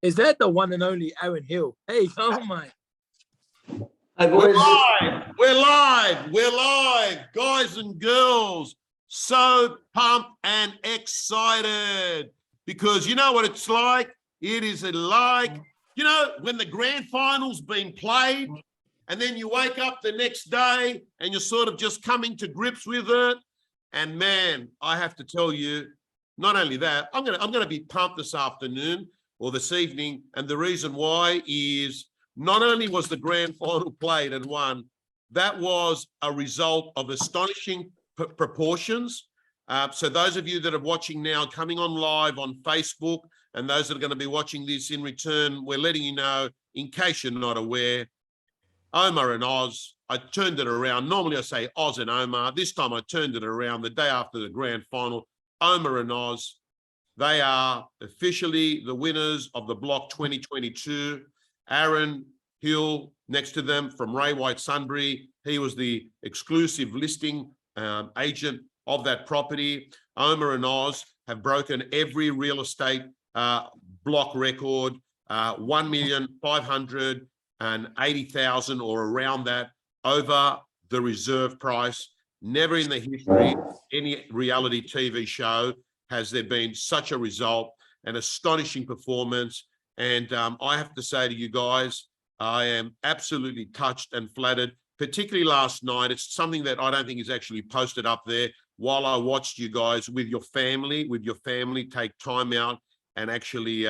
Is that the one and only Aaron Hill? Hey, oh my. Hey, We're boys. live. We're live. We're live. Guys and girls, so pumped and excited because you know what it's like? It is like, you know, when the grand final's been played and then you wake up the next day and you're sort of just coming to grips with it. And man, I have to tell you, not only that, I'm gonna be pumped this afternoon or this evening. And the reason why is not only was the grand final played and won, that was a result of astonishing proportions. So those of you that are watching now, coming on live on Facebook, and those that are going to be watching this in return, we're letting you know, in case you're not aware, Omar and Oz, I turned it around. Normally I say Oz and Omar. This time I turned it around the day after the grand final. Omar and Oz, they are officially the winners of the block 2022. Aaron Hill next to them from White Sunbury. He was the exclusive listing agent of that property. Omar and Oz have broken every real estate block record, 1,580,000 or around that over the reserve price. Never in the history of any reality TV show has there been such a result, an astonishing performance. And I have to say to you guys, I am absolutely touched and flattered, particularly last night. It's something that I don't think is actually posted up there. While I watched you guys with your family take time out and actually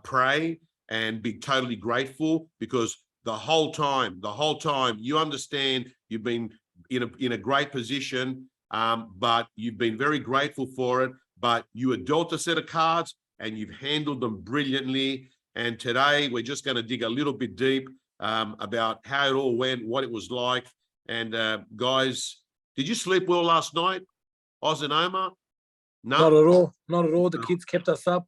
pray and be totally grateful, because the whole time, you understand you've been in a great position, but you've been very grateful for it, but you were dealt a set of cards and you've handled them brilliantly. And today we're just going to dig a little bit deep about how it all went, what it was like. And guys, did you sleep well last night, Oz and Omar? No, Not at all. Not at all. The kids kept us up.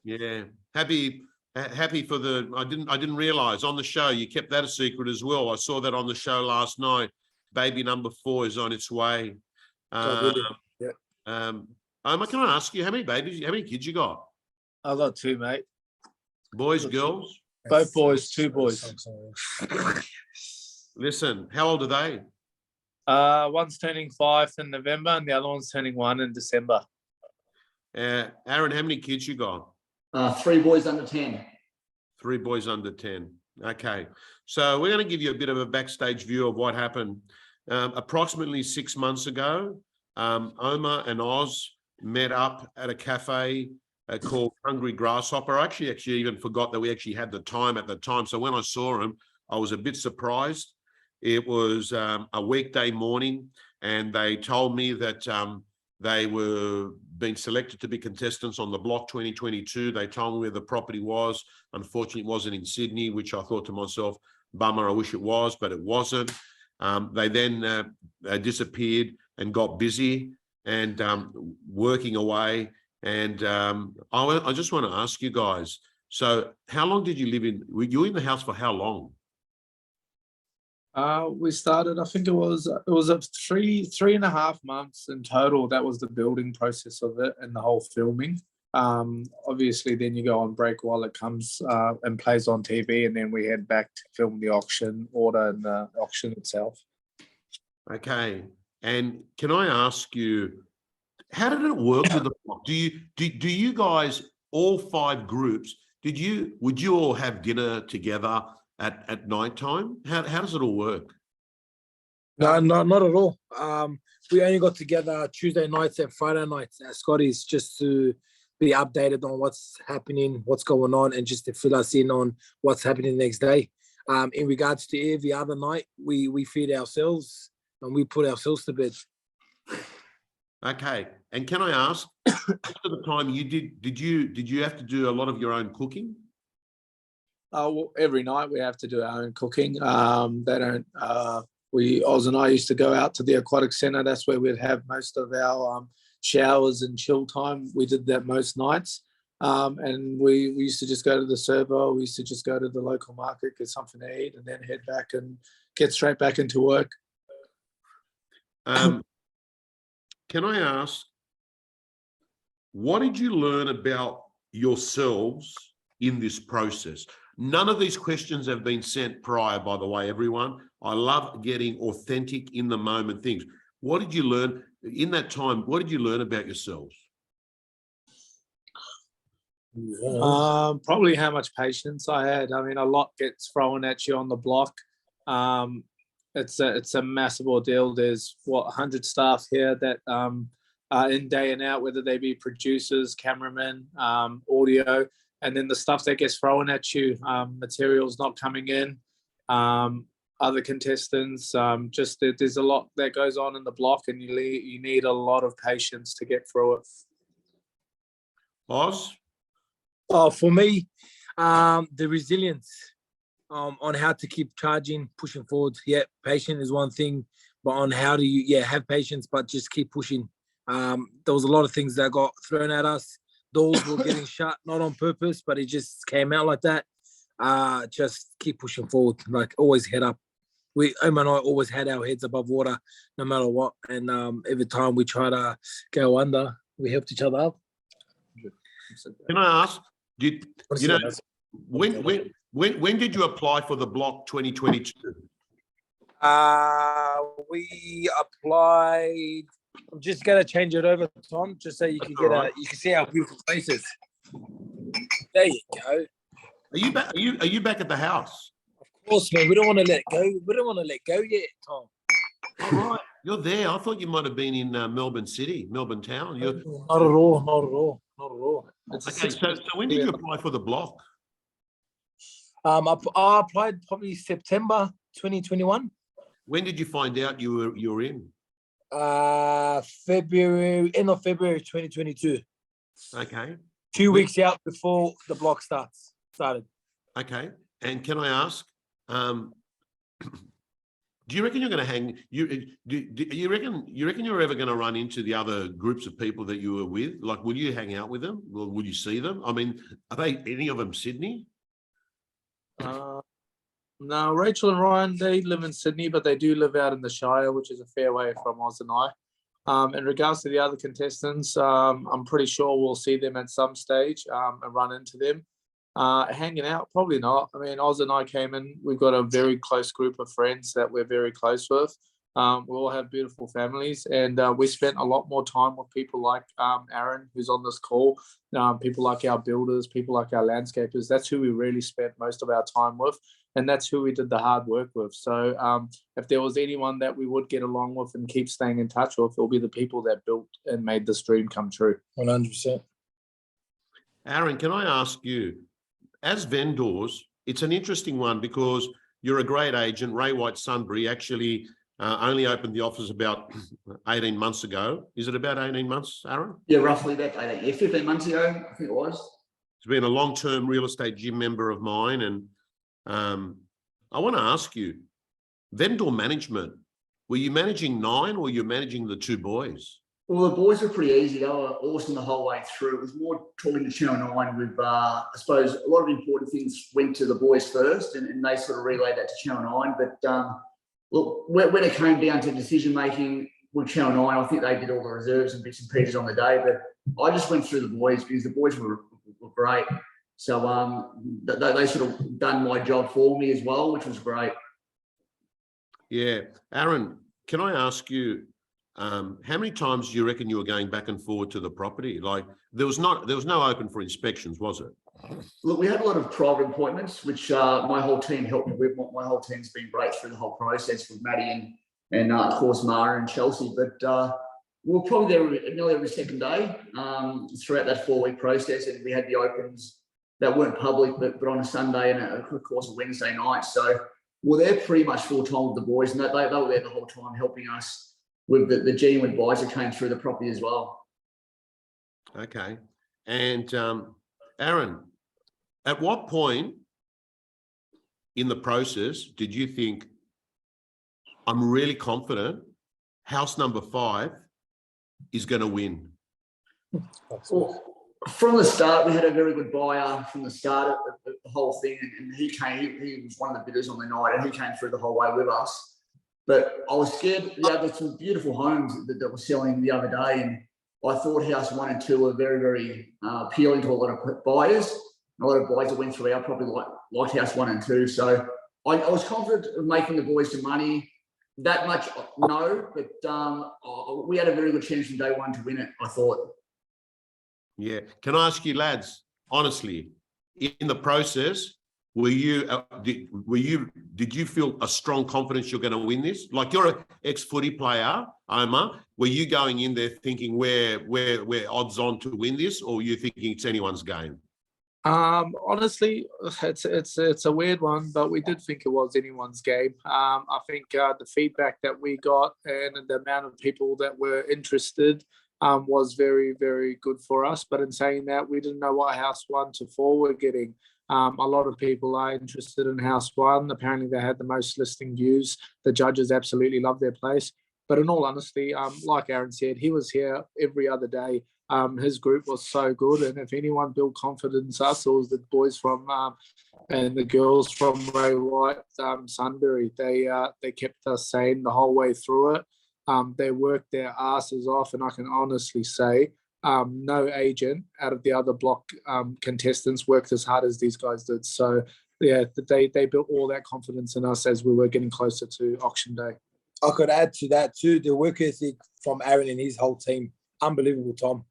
Yeah, happy for the. I didn't realize on the show you kept that a secret as well. I saw that on the show last night. Baby number 4 is on its way. Yeah. Omar, can I ask you how many kids you got? I got 2, mate. Boys, girls? Both boys, 2 boys. Listen, how old are they? One's turning 5 in November and the other one's turning 1 in December. Aaron, how many kids you got? 3 boys under 10. 3 boys under 10. Okay. So we're going to give you a bit of a backstage view of what happened. Approximately 6 months ago, Omar and Oz met up at a cafe called Hungry Grasshopper. I actually even forgot that we actually had the time at the time. So when I saw him, I was a bit surprised. It was a weekday morning, and they told me that they were being selected to be contestants on the block 2022. They told me where the property was. Unfortunately, it wasn't in Sydney, which I thought to myself, bummer, I wish it was, but it wasn't. They then disappeared and got busy and working away. And I just want to ask you guys, so how long did you live in? Were you in the house for how long? We started, I think it was a 3.5 months in total. That was the building process of it and the whole filming. Obviously, then you go on break while it comes and plays on TV, and then we head back to film the auction order and the auction itself. Okay. And can I ask you, how did it work with the block? Do you guys, all 5 groups, would you all have dinner together at night time? How does it all work? No, not at all. We only got together Tuesday nights and Friday nights at Scotty's just to be updated on what's happening, what's going on, and just to fill us in on what's happening the next day. In regards to every other night, we feed ourselves and we put ourselves to bed. Okay. And can I ask, after the time you did you have to do a lot of your own cooking? Well, every night we have to do our own cooking. They don't. Oz and I used to go out to the aquatic centre. That's where we'd have most of our showers and chill time. We did that most nights. And we used to just go to the servo. We used to just go to the local market, get something to eat, and then head back and get straight back into work. Can I ask, what did you learn about yourselves in this process? None of these questions have been sent prior, by the way, everyone. I love getting authentic in the moment things. What did you learn in that time? What did you learn about yourselves? Probably how much patience I had. I mean, a lot gets thrown at you on the block. It's a massive ordeal. There's 100 staff here that are in day and out, whether they be producers, cameramen, audio, and then the stuff that gets thrown at you, materials not coming in, other contestants. There's a lot that goes on in the block, and you need a lot of patience to get through it. Oz? Oh, for me, the resilience on how to keep charging, pushing forward. Yeah, patience is one thing, but on how do you, have patience, but just keep pushing. There was a lot of things that got thrown at us. Doors were getting shut, not on purpose, but it just came out like that. Just keep pushing forward, like always head up. Omar and I always had our heads above water, no matter what. And every time we try to go under, we helped each other up. Can I ask? When did you apply for the block 2022? We applied. I'm just gonna change it over, Tom, just so you can you can see our beautiful faces. There you go. Are you back? Are you back at the house? Of course, man. We don't want to let go. We don't want to let go yet, Tom. All right, you're there. I thought you might have been in Melbourne City, Melbourne town. Not at all. Not at all. Not at all. Okay, so when did you apply for the block? I applied probably September 2021. When did you find out you were in? February, end of February 2022. Okay. 2 weeks out before the block started. Okay. And can I ask, do you reckon you're going to hang? You reckon you're ever going to run into the other groups of people that you were with? Like, will you hang out with them? Or will you see them? I mean, are they any of them Sydney? No, Rachel and Ryan, they live in Sydney, but they do live out in the Shire, which is a fair way from Oz and I. In regards to the other contestants, I'm pretty sure we'll see them at some stage and run into them. Hanging out, probably not. I mean, Oz and I came in, we've got a very close group of friends that we're very close with. We all have beautiful families, and we spent a lot more time with people like Aaron, who's on this call, people like our builders, people like our landscapers. That's who we really spent most of our time with, and that's who we did the hard work with. So if there was anyone that we would get along with and keep staying in touch with, it'll be the people that built and made this dream come true. 100%. Aaron, can I ask you, as vendors, it's an interesting one because you're a great agent. White Sunbury actually only opened the office about 18 months ago. Is it about 18 months, Aaron? Yeah, roughly about 18. Yeah, 15 months ago, I think it was. He's been a long-term real estate gym member of mine. And I want to ask you, vendor management, were you managing 9 or were you managing the 2 boys? Well, the boys were pretty easy. They were awesome the whole way through. It was more talking to Channel 9 with, I suppose, a lot of important things went to the boys first and they sort of relayed that to Channel 9. But look, when it came down to decision-making with Channel 9, I think they did all the reserves and bits and pieces on the day. But I just went through the boys because the boys were great. So they sort of done my job for me as well, which was great. Yeah. Aaron, can I ask you, how many times do you reckon you were going back and forward to the property? Like there was no open for inspections, was it? Look, we had a lot of private appointments, which my whole team helped me with. My whole team's been great through the whole process with Maddie and of course Mara and Chelsea. But we were probably there nearly every second day throughout that 4-week process, and we had the opens that weren't public, but on a Sunday and of course a Wednesday night. So we're there pretty much full time with the boys, and they were there the whole time helping us with the GM advisor came through the property as well. Okay. And Aaron, at what point in the process did you think, I'm really confident house number 5 is going to win? Well, from the start, we had a very good buyer from the start of the whole thing, and he was one of the bidders on the night, and he came through the whole way with us. But I was scared. Yeah, there's some beautiful homes that were selling the other day, and I thought house 1 and 2 were very, very appealing to a lot of buyers. A lot of buyers that went through our property liked house 1 and 2. So I was confident of making the boys some money. That much, no, but we had a very good chance from day one to win it, I thought. Yeah. Can I ask you, lads, honestly, in the process, did you feel a strong confidence you're going to win this? Like, you're an ex-footy player, Omar. Were you going in there thinking we're odds on to win this, or were you thinking it's anyone's game? Honestly, it's a weird one, but we did think it was anyone's game. I think the feedback that we got and the amount of people that were interested was very, very good for us. But in saying that, we didn't know what house 1 to 4 were getting. A lot of people are interested in house 1. Apparently, they had the most listing views. The judges absolutely love their place. But in all honesty, like Aaron said, he was here every other day. His group was so good, and if anyone built confidence, us, it was the boys from and the girls from White Sunbury. They kept us sane the whole way through it. They worked their asses off, and I can honestly say no agent out of the other block contestants worked as hard as these guys did. So yeah, they built all that confidence in us as we were getting closer to auction day. I could add to that too, the work ethic from Aaron and his whole team. Unbelievable, Tom.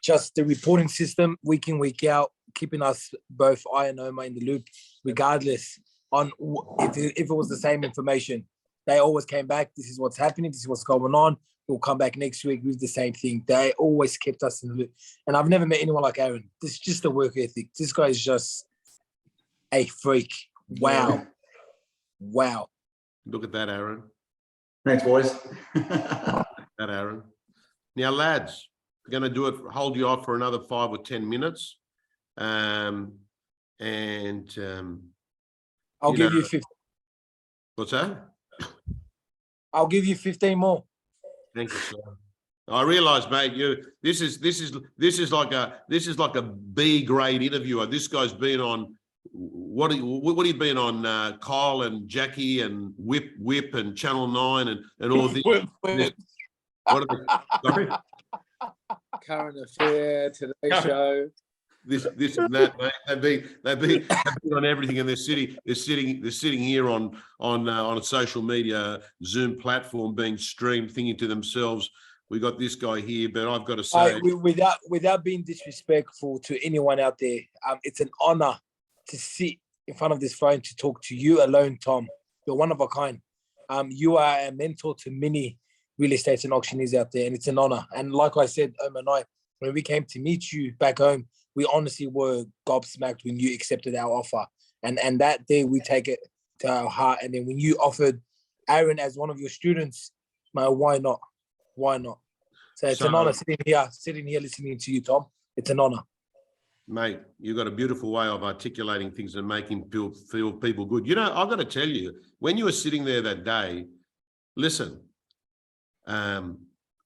Just the reporting system, week in, week out, keeping us both, I and Omar, in the loop, regardless on if it was the same information. They always came back. This is what's happening. This is what's going on. We'll come back next week with the same thing. They always kept us in the loop. And I've never met anyone like Aaron. This is just the work ethic. This guy is just a freak. Wow. Wow. Look at that, Aaron. Thanks, boys. That, Aaron. Now, lads, we're going to do it, hold you off for another 5 or 10 minutes. I'll give you 15. What's that? I'll give you 15 more. Thank you, sir. I realise, mate, this is like a B grade interviewer. This guy's been on what have you been on? Kyle and Jackie and Whip and Channel 9 and all this. Whip. What are they? Sorry? Current Affair, Today Show. This and that, mate. They've been on everything, and they're sitting here on a social media Zoom platform being streamed, thinking to themselves, we got this guy here. But I've got to say, without being disrespectful to anyone out there, it's an honor to sit in front of this phone to talk to you alone, Tom. You're one of a kind. You are a mentor to many real estate and auctioneers out there, and it's an honor. And like I said, Omar and I, when we came to meet you back home, we honestly were gobsmacked when you accepted our offer. And that day we take it to our heart. And then when you offered Aaron as one of your students, man, why not? Why not? So it's an honor sitting here listening to you, Tom. It's an honor. Mate, you've got a beautiful way of articulating things and making people feel good. You know, I've got to tell you, when you were sitting there that day, listen,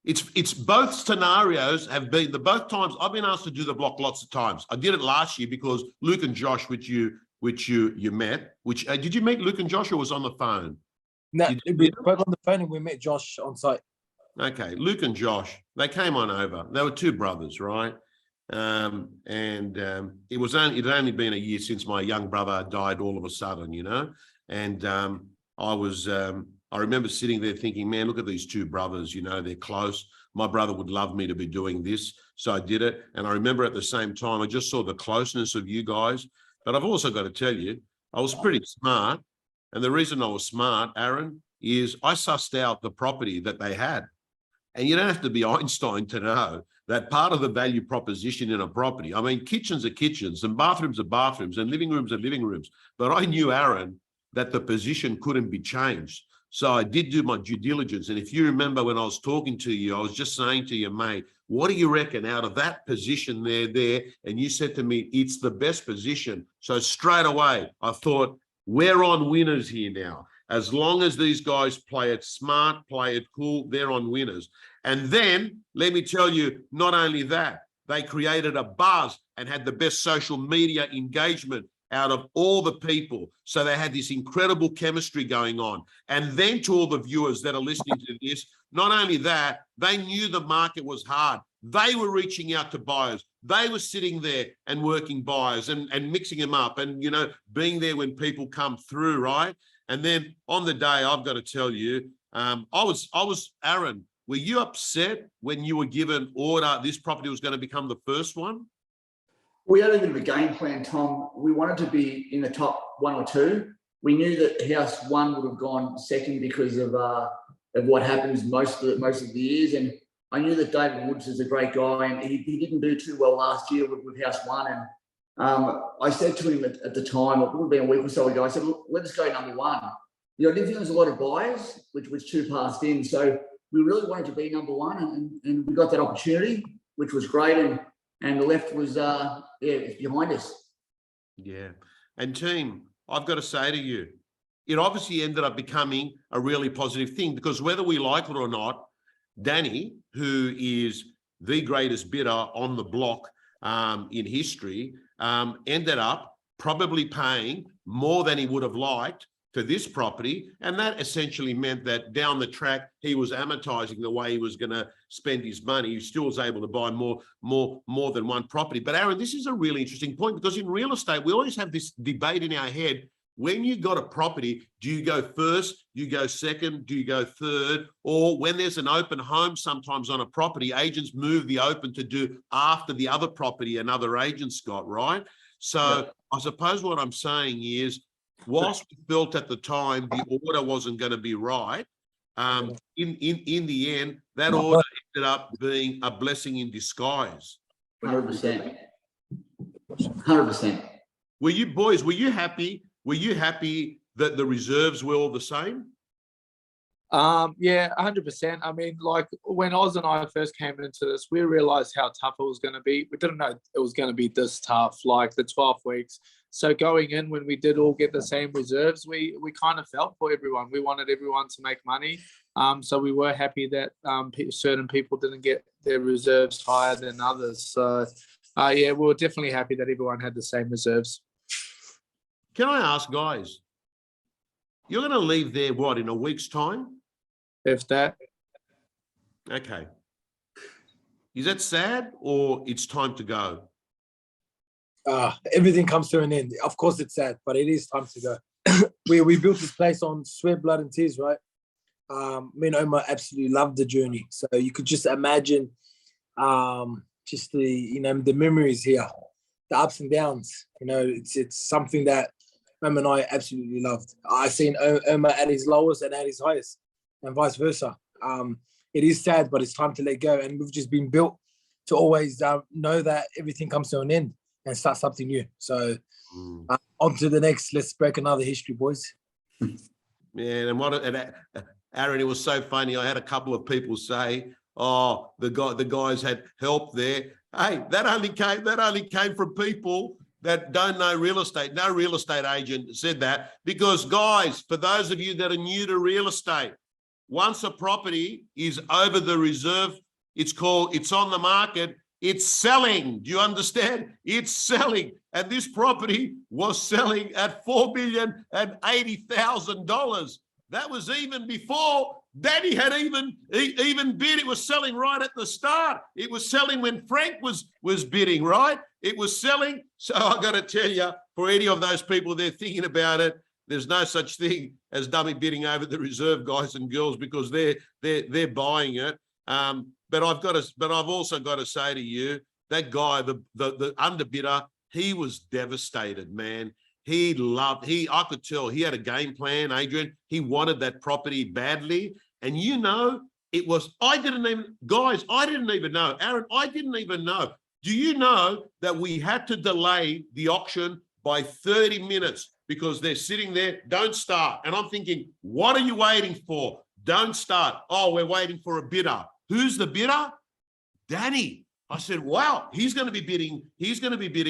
it's both scenarios have been both times I've been asked to do the block lots of times. I did it last year because Luke and Josh, which you met, did you meet Luke and Josh or was on the phone? No, we spoke on the phone and we met Josh on site. Okay, Luke and Josh, they came on over. They were two brothers, right? It had only been a year since my young brother died all of a sudden, you know, and I remember sitting there thinking, man, look at these two brothers, you know, they're close. My brother would love me to be doing this. So I did it. And I remember at the same time, I just saw the closeness of you guys. But I've also got to tell you, I was pretty smart. And the reason I was smart, Aaron, is I sussed out the property that they had. And you don't have to be Einstein to know that part of the value proposition in a property, I mean, kitchens are kitchens and bathrooms are bathrooms and living rooms are living rooms. But I knew, Aaron, that the position couldn't be changed. So I did do my due diligence. And if you remember when I was talking to you, I was just saying to you, mate, what do you reckon out of that position there? And you said to me, it's the best position. So straight away, I thought, we're on winners here now. As long as these guys play it smart, play it cool, they're on winners. And then, let me tell you, not only that, they created a buzz and had the best social media engagement. out of all the people. So they had this incredible chemistry going on. And then to all the viewers that are listening to this, not only that, they knew the market was hard. They were reaching out to buyers. They were sitting there and working buyers and mixing them up and, you know, being there when people come through, right? And then on the day, I've got to tell you, I was, Aaron, were you upset when you were given order this property was going to become the first one? We had a bit of a game plan, Tom. We wanted to be in the top 1 or 2. We knew that house 1 would have gone second because of what happens most of the years. And I knew that David Woods is a great guy, and he didn't do too well last year with house 1. And I said to him at the time, it would have been a week or so ago, I said, look, let us go number 1. You know, I didn't think there was a lot of buyers, which 2 passed in. So we really wanted to be number 1, and we got that opportunity, which was great. And the left was, it's behind us. Yeah. And team, I've got to say to you, it obviously ended up becoming a really positive thing, because whether we like it or not, Danny, who is the greatest bidder on the block in history, ended up probably paying more than he would have liked for this property. And that essentially meant that down the track, he was amortizing the way he was going to spend his money. He still was able to buy more than one property. But Aaron, this is a really interesting point, because in real estate, we always have this debate in our head. When you got a property, do you go first, do you go second, do you go third? Or when there's an open home sometimes on a property, agents move the open to do after the other property another agent's got, right? So yeah. I suppose what I'm saying is, whilst we felt at the time the order wasn't going to be right, in the end, that order ended up being a blessing in disguise. 100%. 100%. Were you boys, were you happy? Were you happy that the reserves were all the same? Yeah, 100%. I mean, like when Oz and I first came into this, we realized how tough it was going to be. We didn't know it was going to be this tough, like the 12 weeks. So going in, when we did all get the same reserves, we kind of felt for everyone. We wanted everyone to make money. So we were happy that certain people didn't get their reserves higher than others. So yeah, we were definitely happy that everyone had the same reserves. Can I ask, guys, you're going to leave there, what, in a week's time? If that. Okay. Is that sad, or it's time to go? Everything comes to an end. Of course it's sad, but it is time to go. we built this place on sweat, blood and tears, right? Me and Omar absolutely loved the journey. So you could just imagine just the memories here, the ups and downs. You know, it's something that Omar and I absolutely loved. I seen Omar at his lowest and at his highest, and vice versa. It is sad, but it's time to let go. And we've just been built to always know that everything comes to an end and start something new. So on to the next. Let's break another history, boys. Yeah, and Aaron, it was so funny. I had a couple of people say, "Oh, the guys had help there." Hey, that only came from people that don't know real estate. No real estate agent said that, because guys, for those of you that are new to real estate, once a property is over the reserve, it's on the market, it's selling. Do you understand? It's selling. And this property was selling at $4,080,000. That was even before Danny had even bid. It was selling right at the start. It was selling when Frank was bidding, right? It was selling. So I got to tell you, for any of those people there thinking about it, there's no such thing as dummy bidding over the reserve, guys and girls, because they're buying it. But I've also got to say to you, that guy, the underbidder, he was devastated, man. I could tell he had a game plan, Adrian. He wanted that property badly. And you know, I didn't even know. Aaron, I didn't even know. Do you know that we had to delay the auction by 30 minutes because they're sitting there, don't start. And I'm thinking, what are you waiting for? Don't start. Oh, we're waiting for a bidder. Who's the bidder? Danny. I said, wow, he's going to be bidding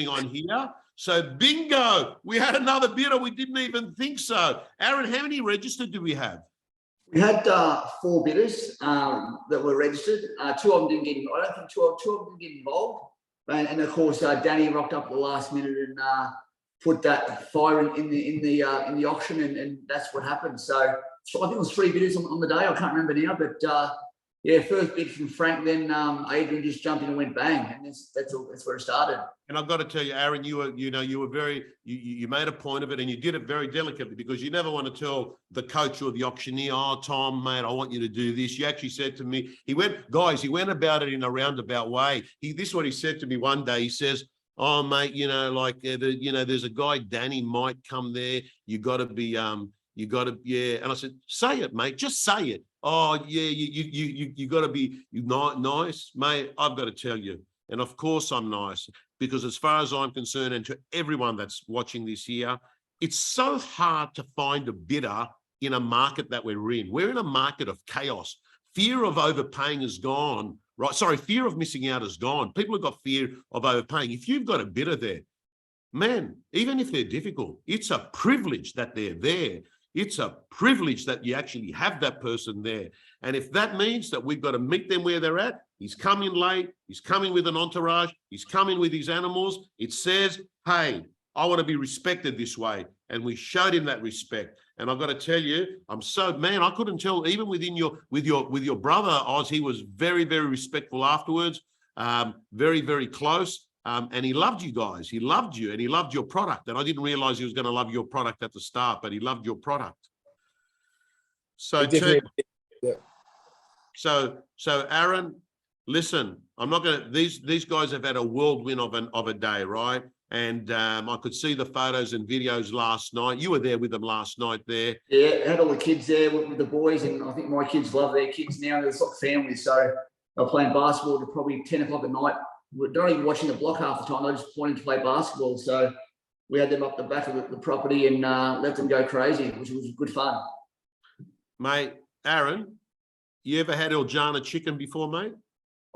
on here. So bingo, we had another bidder. We didn't even think so. Aaron, how many registered do we have? We had 4 bidders that were registered. 2 of them didn't get involved. I don't think 2 of them didn't get involved. And of course, Danny rocked up at the last minute and put that fire in the auction, and that's what happened. So I think it was 3 bidders on the day. I can't remember now, but yeah, first bid from Frank, then Adrian just jumped in and went bang, and that's where it started. And I've got to tell you, Aaron, you were very, you made a point of it, and you did it very delicately, because you never want to tell the coach or the auctioneer, oh, Tom, mate, I want you to do this. You actually said to me, he went about it in a roundabout way. This is what he said to me one day. He says, oh, mate, there's a guy, Danny, might come there. You got to be, yeah. And I said, say it, mate, just say it. Oh, yeah, you got to be nice, mate. I've got to tell you. And of course I'm nice, because as far as I'm concerned, and to everyone that's watching this here, it's so hard to find a bidder in a market that we're in. We're in a market of chaos. Fear of overpaying is gone, right? Sorry, fear of missing out is gone. People have got fear of overpaying. If you've got a bidder there, man, even if they're difficult, it's a privilege that they're there. It's a privilege that you actually have that person there. And if that means that we've got to meet them where they're at, he's coming late, he's coming with an entourage, he's coming with his animals, it says, hey, I want to be respected this way. And we showed him that respect. And I've got to tell you, I couldn't tell, even with your brother, Oz, he was very, very respectful afterwards, very, very close. And he loved you guys. He loved you, and he loved your product. And I didn't realize he was going to love your product at the start, but he loved your product. So, so Aaron, listen, I'm not going to. These guys have had a whirlwind of a day, right? And I could see the photos and videos last night. You were there with them last night there. Yeah, had all the kids there with the boys, and I think my kids love their kids now. They're sort of families, so they're playing basketball to probably 10 o'clock at night. We're not even watching the block half the time. They're just wanting to play basketball. So we had them up the back of the property and let them go crazy, which was good fun. Mate, Aaron, you ever had Eljana chicken before, mate?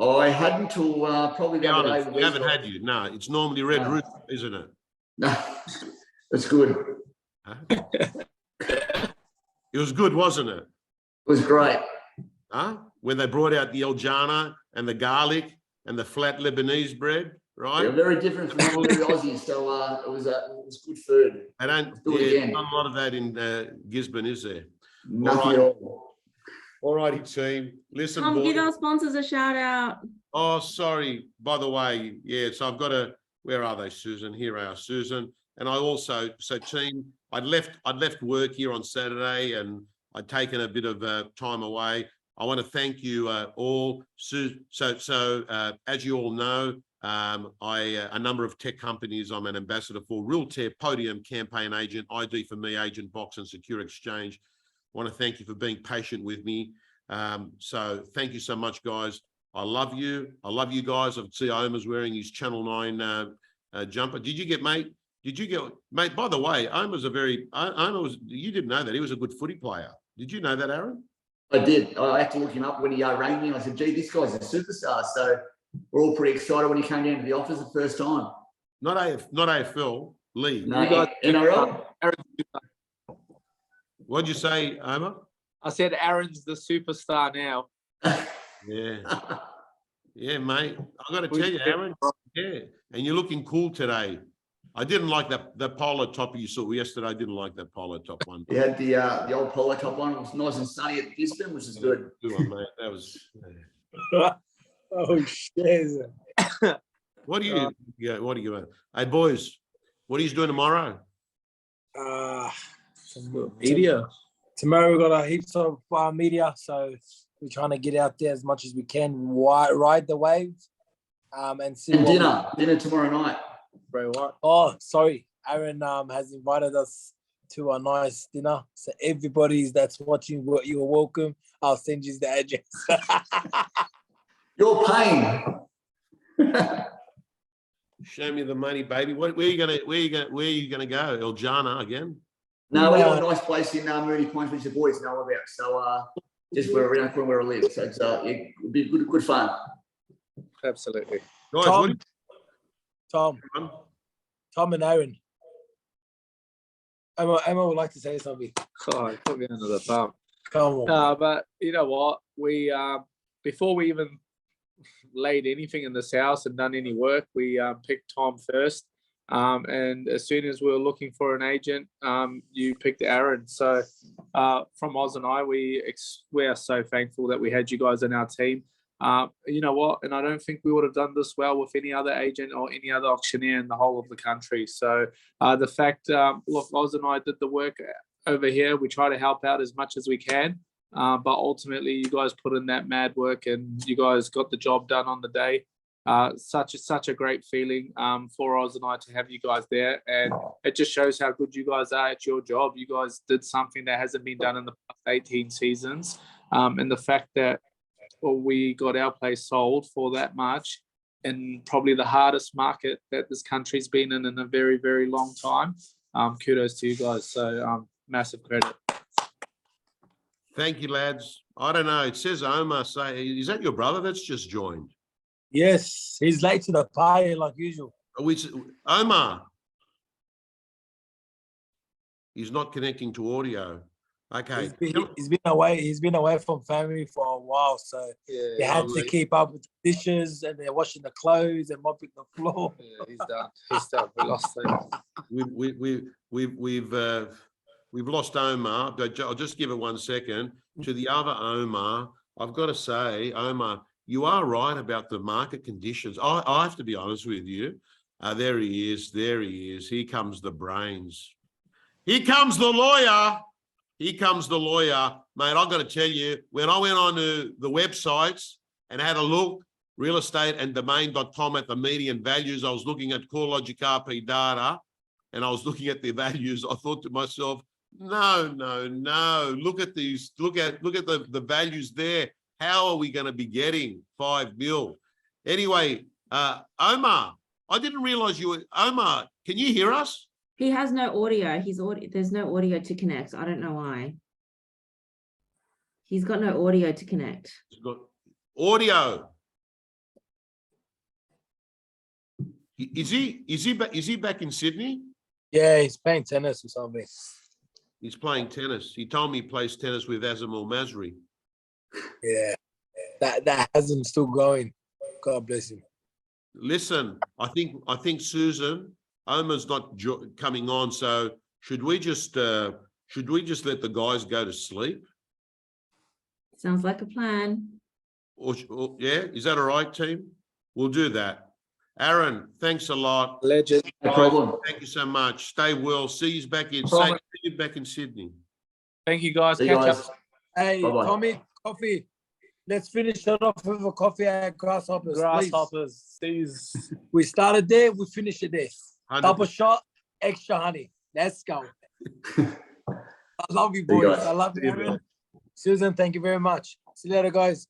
I hadn't till probably the other day. You haven't had you? No, it's normally red root, isn't it? No, it's good. Huh? It was good, wasn't it? It was great. Huh? When they brought out the Eljana and the garlic and the flat Lebanese bread, right? Yeah, very different from ordinary Aussies, so it was good food. I don't. There's not a lot of that in Gisborne, is there? Nothing at all. All righty, team. Listen, Tom, boys. give our sponsors a shout out. Oh, sorry. By the way, yeah. So I've got to. Where are they, Susan? Here are Susan. And I also, so team, I'd left work here on Saturday, and I'd taken a bit of time away. I want to thank you all. So as you all know, a number of tech companies I'm an ambassador for: Realtech, Podium, Campaign Agent, ID for Me, Agent Box, and Secure Exchange. I want to thank you for being patient with me. So thank you so much, guys. I love you. I love you guys. I see Omar's wearing his Channel 9 jumper. Did you get, mate? Mate, by the way, Omar was, you didn't know that. He was a good footy player. Did you know that, Aaron? I did. I had to look him up when he rang me. I said, gee, this guy's a superstar. So we're all pretty excited when he came down to the office the first time. Not AFL, Lee. No, you guys, NRL. What'd you say, Omar? I said Aaron's the superstar now. Yeah. Yeah, mate. I've got to tell you, Aaron, yeah. And you're looking cool today. I didn't like that polo top you saw yesterday. I didn't like that polo top one. You had the old polo top one. It was nice and sunny at Gisborne, which is good. Good one, mate. That was. Oh shit! What do you? Hey boys, what are you doing tomorrow? Media. Tomorrow we've got a heaps of media, so we're trying to get out there as much as we can, ride the waves, and see. And dinner tomorrow night. Bro, what? Oh, sorry. Aaron has invited us to a nice dinner. So everybody that's watching, you're welcome. I'll send you the address. You're paying. Show me the money, baby. Where are you gonna go? Eljana again? No, we have a nice place in Mooney Point, which the boys know about. So just where I live. So it's it'll be good fun. Absolutely. Guys, Tom and Aaron. Emma would like to say something. Oh, put me under the thumb. Come on. No, but you know what? We before we even laid anything in this house and done any work, we picked Tom first. And as soon as we were looking for an agent, you picked Aaron. So from Oz and I, we are so thankful that we had you guys in our team. You know what? And I don't think we would have done this well with any other agent or any other auctioneer in the whole of the country. So the fact, look, Oz and I did the work over here. We try to help out as much as we can. But ultimately, you guys put in that mad work and you guys got the job done on the day. Such a great feeling for Oz and I to have you guys there, and it just shows how good you guys are at your job. You guys did something that hasn't been done in the past 18 seasons, and the fact that we got our place sold for that much in probably the hardest market that this country's been in a very, very long time. Kudos to you guys. So massive credit. Thank you, lads. I don't know. It says Omar. Say, is that your brother that's just joined? Yes, he's late to the party like usual. Omar. He's not connecting to audio. Okay. He's been away. He's been away from family for a while, so he had to keep up with the dishes and they're washing the clothes and mopping the floor. Yeah, he's done. He's done. We lost him. We've lost Omar, but I'll just give it 1 second. To the other Omar, I've got to say, Omar, you are right about the market conditions. I have to be honest with you. There he is. There he is. Here comes the brains. Here comes the lawyer. Here comes the lawyer. Mate, I've got to tell you, when I went on to the websites and had a look, realestateanddomain.com at the median values, I was looking at CoreLogic RP data and I was looking at the values. I thought to myself, no. Look at these. Look at the values there. How are we going to be getting 5 mil? Anyway, Omar, I didn't realize you were Omar. Can you hear us? He has no audio. There's no audio to connect. I don't know why. He's got no audio to connect. He's got audio. Is he back in Sydney? Yeah, he's playing tennis or something. He's playing tennis. He told me he plays tennis with Azam Al Masri. Yeah, that hasn't still going. God bless him. Listen, I think Susan, Omar's not coming on, so should we just let the guys go to sleep? Sounds like a plan. Or yeah, is that all right, team? We'll do that. Aaron, thanks a lot. Legend. No problem. Thank you so much. Stay well. See you back in Sydney. Thank you, guys. See you Catch guys. up. Hey, Bye-bye. Tommy, coffee. Let's finish it off with a coffee at Grasshoppers. Grasshoppers. We started there, we finished it there. 100%. Double shot, extra honey. Let's go. I love you, See you boys. guys. I love See you, you, Aaron. Susan, thank you very much. See you later, guys.